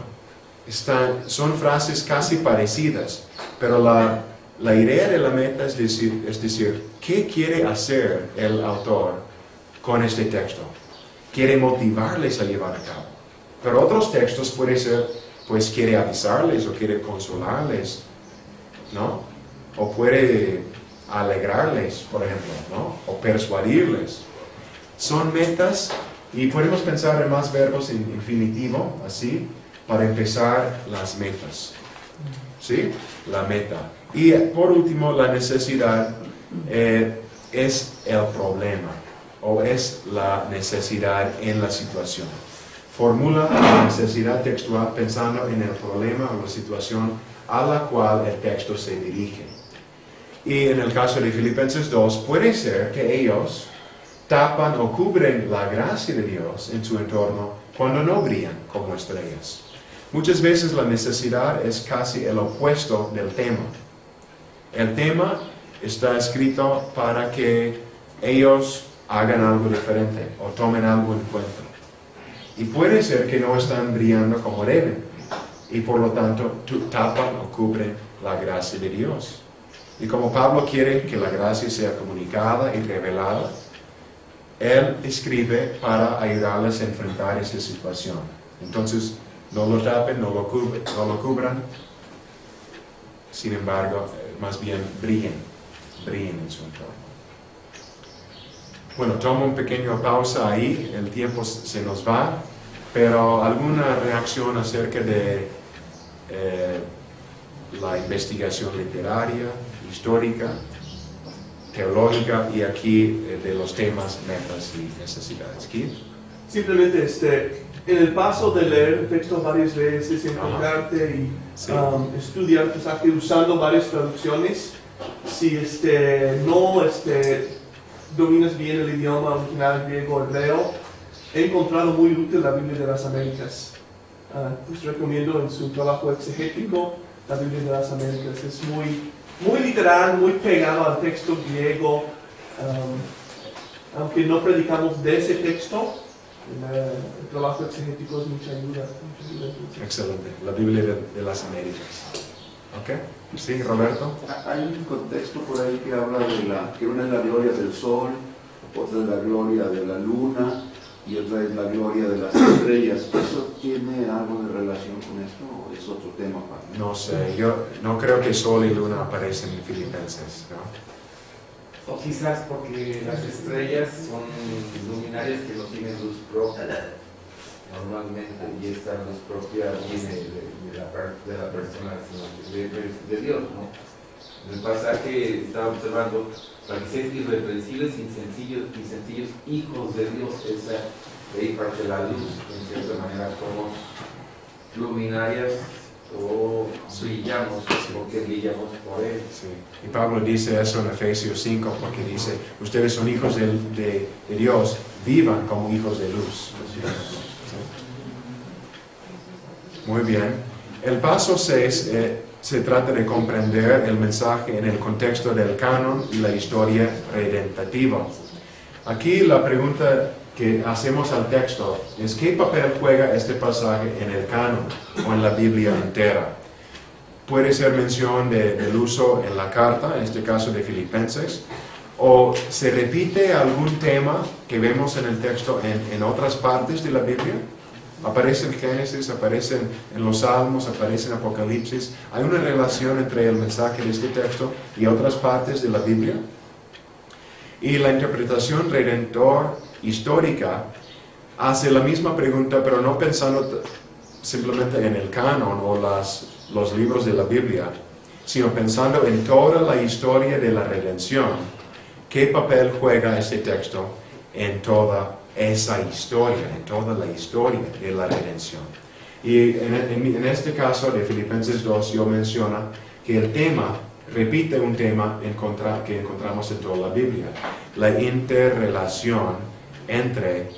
Son frases casi parecidas, pero la idea de la meta es decir, ¿qué quiere hacer el autor con este texto? Quiere motivarles a llevar a cabo. Pero otros textos puede ser, pues quiere avisarles o quiere consolarles, ¿no? O puede alegrarles, por ejemplo, ¿no? O persuadirles. Son metas y podemos pensar en más verbos en infinitivo, así, para empezar las metas. ¿Sí? La meta. Y por último, la necesidad es el problema o es la necesidad en la situación. Formula la necesidad textual pensando en el problema o la situación a la cual el texto se dirige. Y en el caso de Filipenses 2, puede ser que ellos tapan o cubren la gracia de Dios en su entorno cuando no brillan como estrellas. Muchas veces la necesidad es casi el opuesto del tema. El tema está escrito para que ellos hagan algo diferente o tomen algo en cuenta. Y puede ser que no están brillando como deben y por lo tanto tapan o cubren la gracia de Dios. Y como Pablo quiere que la gracia sea comunicada y revelada, él escribe para ayudarles a enfrentar esa situación. Entonces, no lo tapen, no lo cubran, sin embargo, más bien brillen en su entorno. Bueno, tomo una pequeña pausa ahí, el tiempo se nos va, pero ¿alguna reacción acerca de la investigación literaria, histórica, teológica y aquí de los temas, metas y necesidades? ¿Keith? Simplemente en el paso de leer el texto varias veces, enfocarte y Sí. estudiar el pasaje usando varias traducciones, si no dominas bien el idioma original griego o hebreo, he encontrado muy útil la Biblia de las Américas. Pues recomiendo en su trabajo exegético la Biblia de las Américas. Es muy literal, muy pegado al texto griego. Aunque no predicamos de ese texto, el trabajo exegético es mucha ayuda. Excelente, la Biblia de las Américas. ¿Ok? Sí, Roberto. Hay un contexto por ahí que habla que una es la gloria del sol, otra es la gloria de la luna y otra es la gloria de las estrellas. ¿Eso tiene algo de relación con esto o es otro tema para mí? No sé, yo no creo que Sol y Luna aparecen en Filipenses, ¿no? O quizás porque las estrellas son luminarias que no tienen luz propia normalmente, y esta luz propia viene de la persona, de Dios, ¿no? En el pasaje estaba observando, para que sean irreprensibles y sencillos hijos de Dios, de ahí parte la luz, en cierta manera somos luminarias o brillamos porque brillamos por Él. Sí. Y Pablo dice eso en Efesios 5 porque dice, ustedes son hijos de Dios, vivan como hijos de luz. ¿Sí? Muy bien. El paso 6 se trata de comprender el mensaje en el contexto del canon y la historia redentativa. Aquí la pregunta que hacemos al texto es ¿qué papel juega este pasaje en el canon o en la Biblia entera? Puede ser mención del uso en la carta, en este caso de Filipenses, o se repite algún tema que vemos en el texto en otras partes de la Biblia. Aparece en Génesis, aparece en los Salmos, aparece en Apocalipsis. ¿Hay una relación entre el mensaje de este texto y otras partes de la Biblia? Y la interpretación redentor histórica hace la misma pregunta, pero no pensando simplemente en el canon o los libros de la Biblia, sino pensando en toda la historia de la redención. ¿Qué papel juega este texto en toda esa historia, en toda la historia de la redención? Y en este caso de Filipenses 2, yo menciono que el tema repite un tema que encontramos en toda la Biblia, la interrelación entre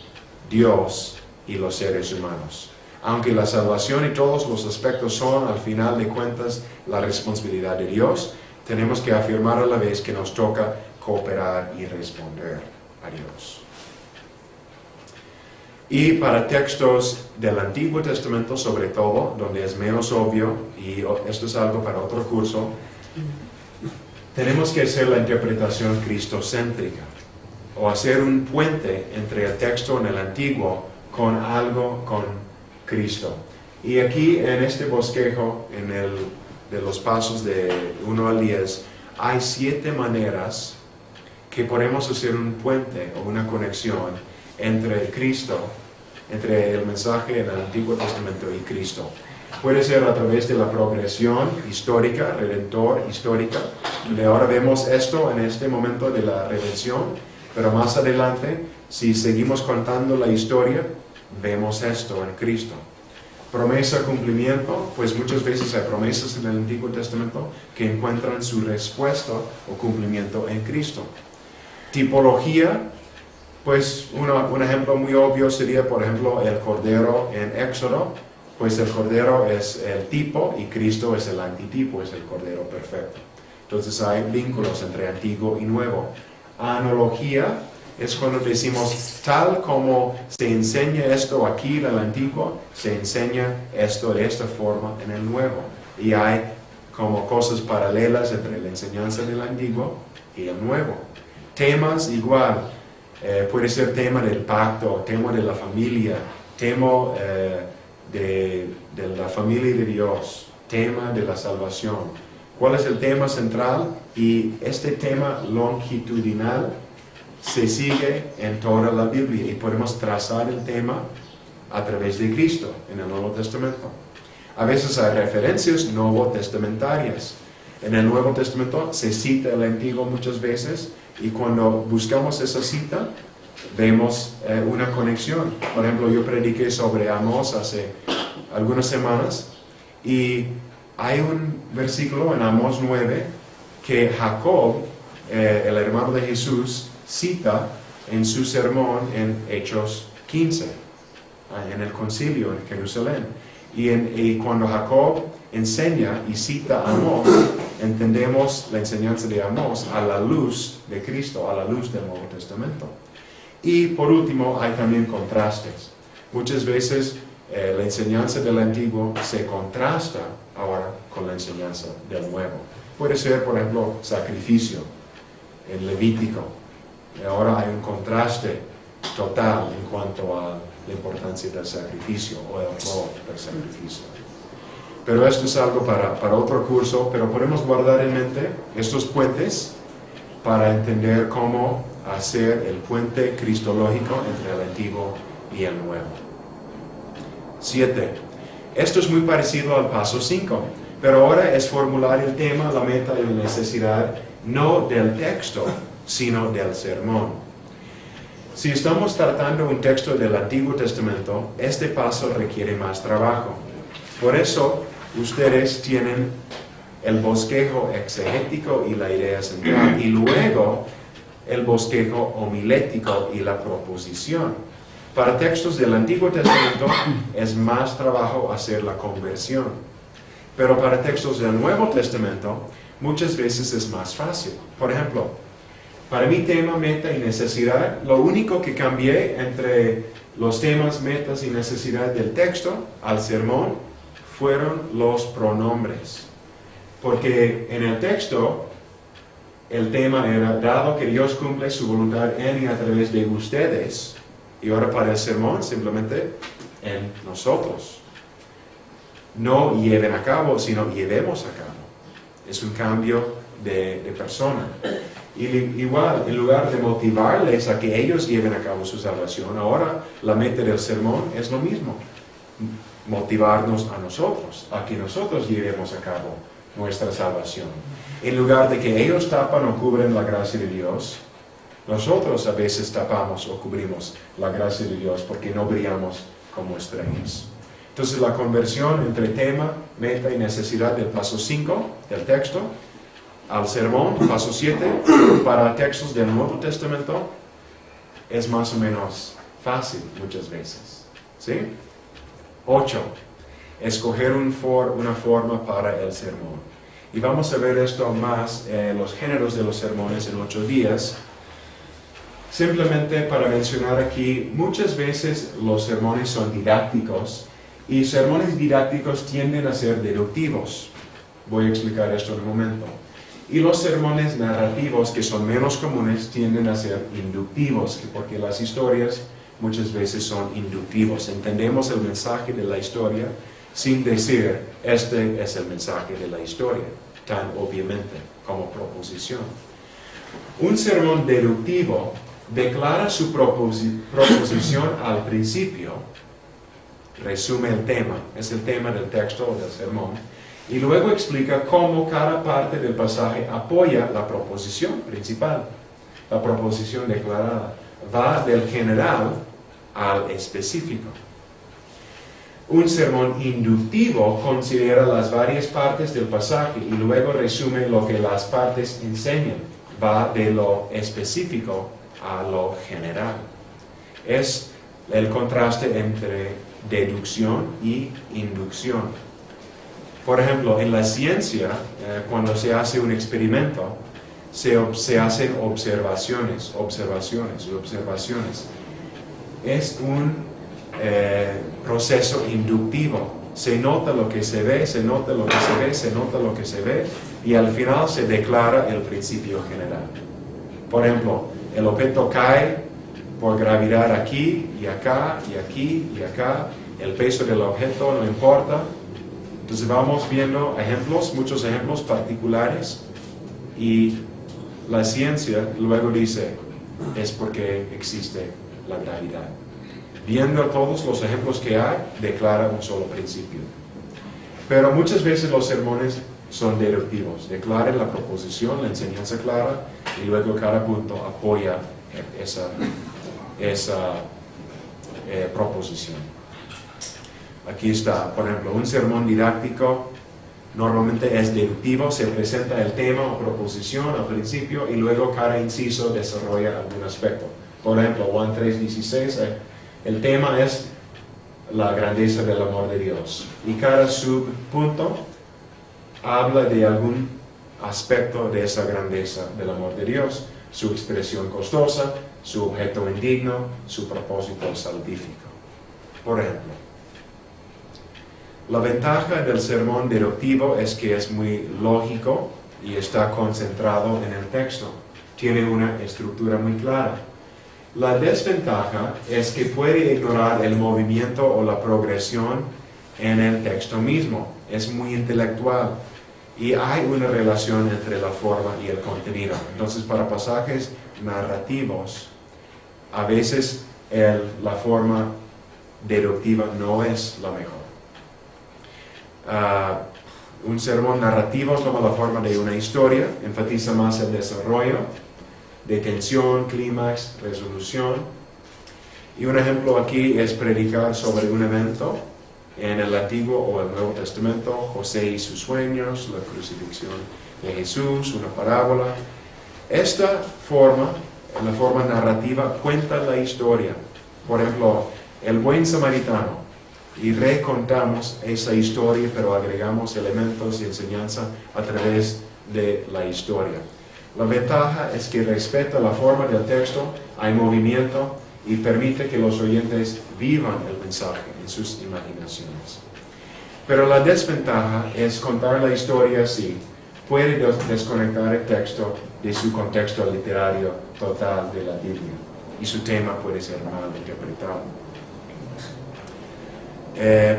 Dios y los seres humanos. Aunque la salvación y todos los aspectos son, al final de cuentas, la responsabilidad de Dios, tenemos que afirmar a la vez que nos toca cooperar y responder a Dios. Y para textos del Antiguo Testamento, sobre todo, donde es menos obvio, y esto es algo para otro curso, tenemos que hacer la interpretación cristocéntrica, o hacer un puente entre el texto en el Antiguo con algo con Cristo. Y aquí en este bosquejo, de los pasos de 1 al 10, hay 7 maneras que podemos hacer un puente o una conexión entre Cristo, entre el mensaje en el Antiguo Testamento y Cristo. Puede ser a través de la progresión histórica, redentor histórica, donde ahora vemos esto en este momento de la redención, pero más adelante, si seguimos contando la historia, vemos esto en Cristo. Promesa, cumplimiento, pues muchas veces hay promesas en el Antiguo Testamento que encuentran su respuesta o cumplimiento en Cristo. Tipología, pues un ejemplo muy obvio sería, por ejemplo, el Cordero en Éxodo, pues el Cordero es el tipo y Cristo es el antitipo, es el Cordero perfecto. Entonces hay vínculos entre Antiguo y Nuevo. Analogía, es cuando decimos, tal como se enseña esto aquí en el Antiguo, se enseña esto de esta forma en el Nuevo. Y hay como cosas paralelas entre la enseñanza del Antiguo y el Nuevo. Temas igual, puede ser tema del pacto, tema de la familia, tema de la familia de Dios, tema de la salvación. ¿Cuál es el tema central? Y este tema longitudinal se sigue en toda la Biblia y podemos trazar el tema a través de Cristo en el Nuevo Testamento. A veces hay referencias nuevo testamentarias. En el Nuevo Testamento se cita el Antiguo muchas veces y cuando buscamos esa cita vemos una conexión. Por ejemplo, yo prediqué sobre Amós hace algunas semanas y hay un versículo en Amós 9 que Jacob, el hermano de Jesús, cita en su sermón en Hechos 15, en el concilio en Jerusalén. Y cuando Jacob enseña y cita a Amós, entendemos la enseñanza de Amós a la luz de Cristo, a la luz del Nuevo Testamento. Y por último, hay también contrastes. Muchas veces la enseñanza del Antiguo se contrasta ahora con la enseñanza del Nuevo. Puede ser, por ejemplo, sacrificio en Levítico. Ahora hay un contraste total en cuanto a la importancia del sacrificio o el rol del sacrificio. Pero esto es algo para otro curso, pero podemos guardar en mente estos puentes para entender cómo hacer el puente cristológico entre el Antiguo y el Nuevo. 7. Esto es muy parecido al paso 5, pero ahora es formular el tema, la meta y la necesidad no del texto, sino del sermón. Si estamos tratando un texto del Antiguo Testamento, este paso requiere más trabajo. Por eso, ustedes tienen el bosquejo exegético y la idea central, y luego el bosquejo homilético y la proposición. Para textos del Antiguo Testamento es más trabajo hacer la conversión, pero para textos del Nuevo Testamento muchas veces es más fácil. Por ejemplo, para mi tema, meta y necesidad, lo único que cambié entre los temas, metas y necesidad del texto al sermón fueron los pronombres. Porque en el texto el tema era, dado que Dios cumple su voluntad en y a través de ustedes, y ahora para el sermón simplemente en nosotros. No lleven a cabo, sino llevemos a cabo. Es un cambio de persona. Y igual, en lugar de motivarles a que ellos lleven a cabo su salvación, ahora la meta del sermón es lo mismo. Motivarnos a nosotros, a que nosotros llevemos a cabo nuestra salvación. En lugar de que ellos tapan o cubren la gracia de Dios, nosotros a veces tapamos o cubrimos la gracia de Dios porque no brillamos como estrellas. Entonces la conversión entre tema, meta y necesidad del paso 5 del texto al sermón, paso 7, para textos del Nuevo Testamento es más o menos fácil muchas veces. ¿Sí? 8. Escoger una forma para el sermón. Y vamos a ver esto más, los géneros de los sermones en 8 días. Simplemente para mencionar aquí, muchas veces los sermones son didácticos y sermones didácticos tienden a ser deductivos. Voy a explicar esto en un momento. Y los sermones narrativos, que son menos comunes, tienden a ser inductivos, porque las historias muchas veces son inductivos. Entendemos el mensaje de la historia sin decir, este es el mensaje de la historia, tan obviamente como proposición. Un sermón deductivo declara su proposición al principio, resume el tema, es el tema del texto o del sermón, y luego explica cómo cada parte del pasaje apoya la proposición principal, la proposición declarada. Va del general al específico. Un sermón inductivo considera las varias partes del pasaje y luego resume lo que las partes enseñan. Va de lo específico a lo general. Es el contraste entre deducción y inducción. Por ejemplo, en la ciencia, cuando se hace un experimento, se hacen observaciones. Es un proceso inductivo. Se nota lo que se ve, se nota lo que se ve, se nota lo que se ve, y al final se declara el principio general. Por ejemplo, el objeto cae por gravedad aquí y acá y aquí y acá. El peso del objeto no importa. Entonces vamos viendo ejemplos, muchos ejemplos particulares, y la ciencia luego dice, es porque existe la gravedad. Viendo todos los ejemplos que hay, declara un solo principio. Pero muchas veces los sermones son deductivos. Declara la proposición, la enseñanza clara, y luego cada punto apoya esa proposición. Aquí está, por ejemplo, un sermón didáctico normalmente es deductivo, se presenta el tema o proposición al principio y luego cada inciso desarrolla algún aspecto. Por ejemplo, Juan 3:16, el tema es la grandeza del amor de Dios. Y cada subpunto habla de algún aspecto de esa grandeza del amor de Dios, su expresión costosa, su objeto indigno, su propósito salvífico. Por ejemplo, la ventaja del sermón deductivo es que es muy lógico y está concentrado en el texto. Tiene una estructura muy clara. La desventaja es que puede ignorar el movimiento o la progresión en el texto mismo. Es muy intelectual y hay una relación entre la forma y el contenido. Entonces, para pasajes narrativos, a veces la forma deductiva no es la mejor. Un sermón narrativo toma la forma de una historia, enfatiza más el desarrollo de tensión, clímax, resolución. Y un ejemplo aquí es predicar sobre un evento en el Antiguo o el Nuevo Testamento, José y sus sueños, la crucifixión de Jesús, una parábola. Esta forma, la forma narrativa, cuenta la historia. Por ejemplo, el buen samaritano. Y recontamos esa historia, pero agregamos elementos y enseñanza a través de la historia. La ventaja es que respeta la forma del texto, hay movimiento y permite que los oyentes vivan el mensaje en sus imaginaciones. Pero la desventaja es contar la historia así. Puede desconectar el texto de su contexto literario total de la Biblia y su tema puede ser mal interpretado.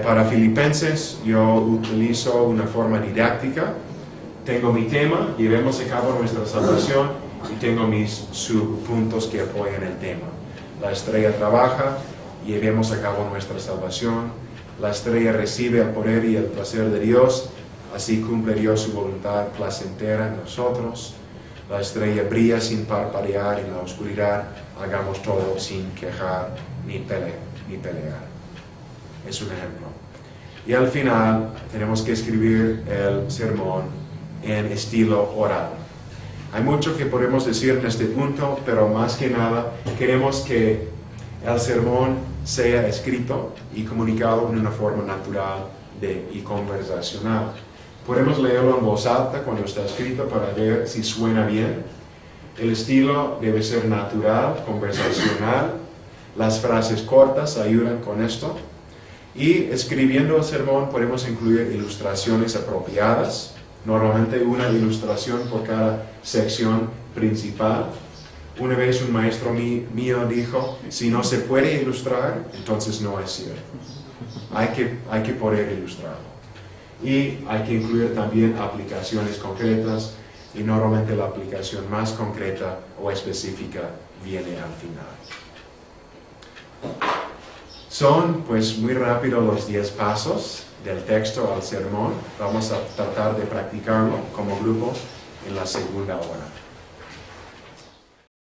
Para Filipenses yo utilizo una forma didáctica. Tengo mi tema, llevemos a cabo nuestra salvación, y tengo mis subpuntos que apoyan el tema. La estrella trabaja, llevemos a cabo nuestra salvación. La estrella recibe el poder y el placer de Dios, así cumple Dios su voluntad placentera en nosotros. La estrella brilla sin parpadear en la oscuridad, hagamos todo sin quejar ni pelear. Es un ejemplo. Y al final tenemos que escribir el sermón en estilo oral. Hay mucho que podemos decir en este punto, pero más que nada queremos que el sermón sea escrito y comunicado en una forma natural y conversacional. Podemos leerlo en voz alta cuando está escrito para ver si suena bien. El estilo debe ser natural, conversacional. Las frases cortas ayudan con esto. Y escribiendo el sermón podemos incluir ilustraciones apropiadas, normalmente una ilustración por cada sección principal. Una vez un maestro mío dijo, si no se puede ilustrar, entonces no es cierto. Hay que poder ilustrarlo. Y hay que incluir también aplicaciones concretas, y normalmente la aplicación más concreta o específica viene al final. Son pues muy rápido los 10 pasos del texto al sermón. Vamos a tratar de practicarlo como grupo en la segunda hora.